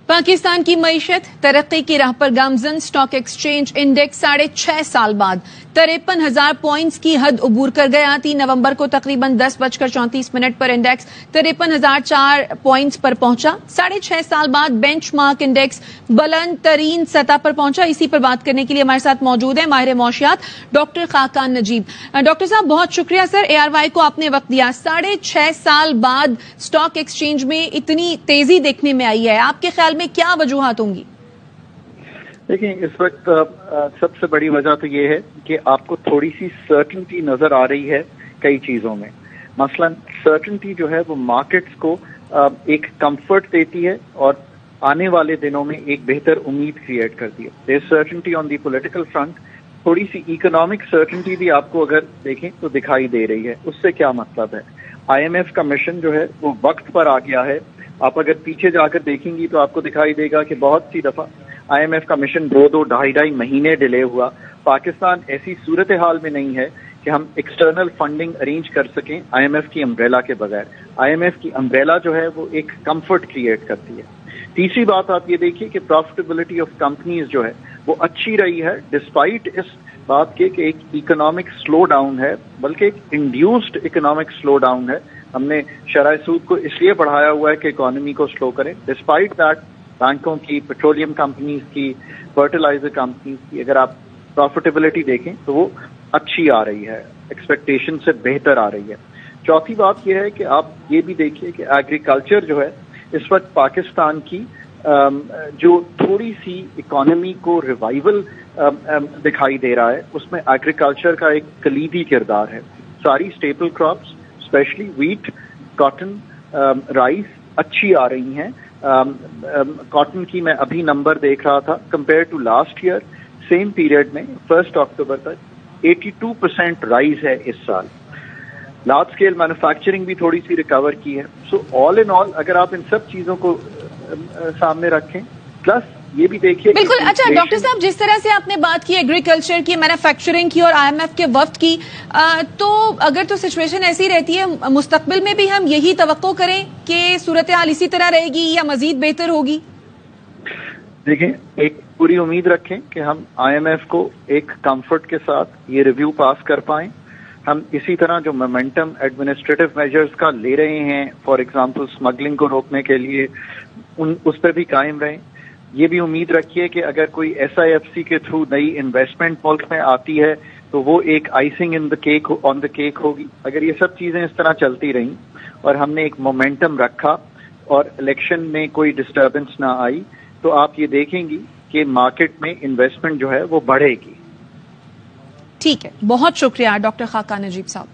पाकिस्तान की मईशत तरक्की की राह पर गामजन। स्टॉक एक्सचेंज इंडेक्स 6.5 साल बाद 53,000 पॉइंट्स की हद उबूर कर गया। 3 नवंबर को तकरीबन 10:34 पर इंडेक्स 53,004 पॉइंट्स पर पहुंचा। 6.5 साल बाद बेंचमार्क इंडेक्स बुलंद तरीन सतह पर पहुंचा। इसी पर बात करने के लिए हमारे साथ मौजूद है माहिर मौशियात डॉक्टर खाकान नजीब। डॉक्टर साहब, बहुत शुक्रिया सर, ARY को आपने वक्त दिया। 6.5 साल बाद स्टॉक एक्सचेंज में इतनी तेजी देखने में आई है, आपके ख्याल में क्या वजूहात होंगी? देखिए, इस वक्त सबसे बड़ी वजह तो ये है कि आपको थोड़ी सी सर्टेनिटी नजर आ रही है कई चीजों में। मसलन सर्टेनिटी जो है वो मार्केट्स को एक कंफर्ट देती है और आने वाले दिनों में एक बेहतर उम्मीद क्रिएट करती है। There certainty on the political front, थोड़ी सी इकोनॉमिक सर्टेनिटी भी आपको अगर देखें तो दिखाई दे रही है। उससे क्या मतलब है, IMF का मिशन जो है वो वक्त पर आ गया है। आप अगर पीछे जाकर देखेंगी तो आपको दिखाई देगा कि बहुत सी दफा IMF का मिशन 2-2, 2.5 महीने डिले हुआ। पाकिस्तान ऐसी सूरत हाल में नहीं है कि हम एक्सटर्नल फंडिंग अरेंज कर सकें IMF की अम्ब्रेला के बगैर। IMF की अम्ब्रेला जो है वो एक कंफर्ट क्रिएट करती है। तीसरी बात आप ये देखिए कि प्रॉफिटेबिलिटी ऑफ कंपनीज जो है वो अच्छी रही है, डिस्पाइट इस बात के कि एक इकोनॉमिक स्लो डाउन है, बल्कि एक इंड्यूस्ड इकोनॉमिक स्लो डाउन है। हमने शरह सूद को इसलिए बढ़ाया हुआ है कि इकोनॉमी को स्लो करें। डिस्पाइट दैट बैंकों की, पेट्रोलियम कंपनीज की, फर्टिलाइजर कंपनीज की अगर आप प्रॉफिटेबिलिटी देखें तो वो अच्छी आ रही है, एक्सपेक्टेशन से बेहतर आ रही है। चौथी बात यह है कि आप ये भी देखिए कि एग्रीकल्चर जो है इस वक्त पाकिस्तान की जो थोड़ी सी इकोनॉमी को रिवाइवल दिखाई दे रहा है, उसमें एग्रीकल्चर का एक कलीदी किरदार है। सारी staple crops specially wheat, cotton, rice अच्छी आ रही हैं। कॉटन की मैं अभी नंबर देख रहा था, compare to last year same period में 1 अक्टूबर तक 82% राइज है इस साल। लार्ज स्केल मैन्युफैक्चरिंग भी थोड़ी सी रिकवर की है। सो ऑल इन ऑल अगर आप इन सब चीजों को सामने रखें, प्लस ये भी देखिए बिल्कुल। अच्छा डॉक्टर साहब, जिस तरह से आपने बात की एग्रीकल्चर की, मैन्युफैक्चरिंग की और IMF के वक्त की, तो अगर तो सिचुएशन ऐसी रहती है, मुस्तकबिल में भी हम यही तवक्को करें कि सूरत हाल इसी तरह रहेगी या मजीद बेहतर होगी? देखें, एक पूरी उम्मीद रखें कि हम IMF को एक कंफर्ट के साथ ये रिव्यू पास कर पाएं। हम इसी तरह जो मोमेंटम एडमिनिस्ट्रेटिव मेजर्स का ले रहे हैं, फॉर एग्जांपल स्मगलिंग को रोकने के लिए, उस पर भी कायम रहें। ये भी उम्मीद रखिए कि अगर कोई SIFC के थ्रू नई इन्वेस्टमेंट मुल्क में आती है तो वो एक icing in the cake on the cake होगी। अगर ये सब चीजें इस तरह चलती रहीं और हमने एक मोमेंटम रखा और इलेक्शन में कोई डिस्टर्बेंस ना आई, तो आप ये देखेंगी कि मार्केट में इन्वेस्टमेंट जो है वो बढ़ेगी। ठीक है, बहुत शुक्रिया डॉक्टर खाकान नजीब साहब।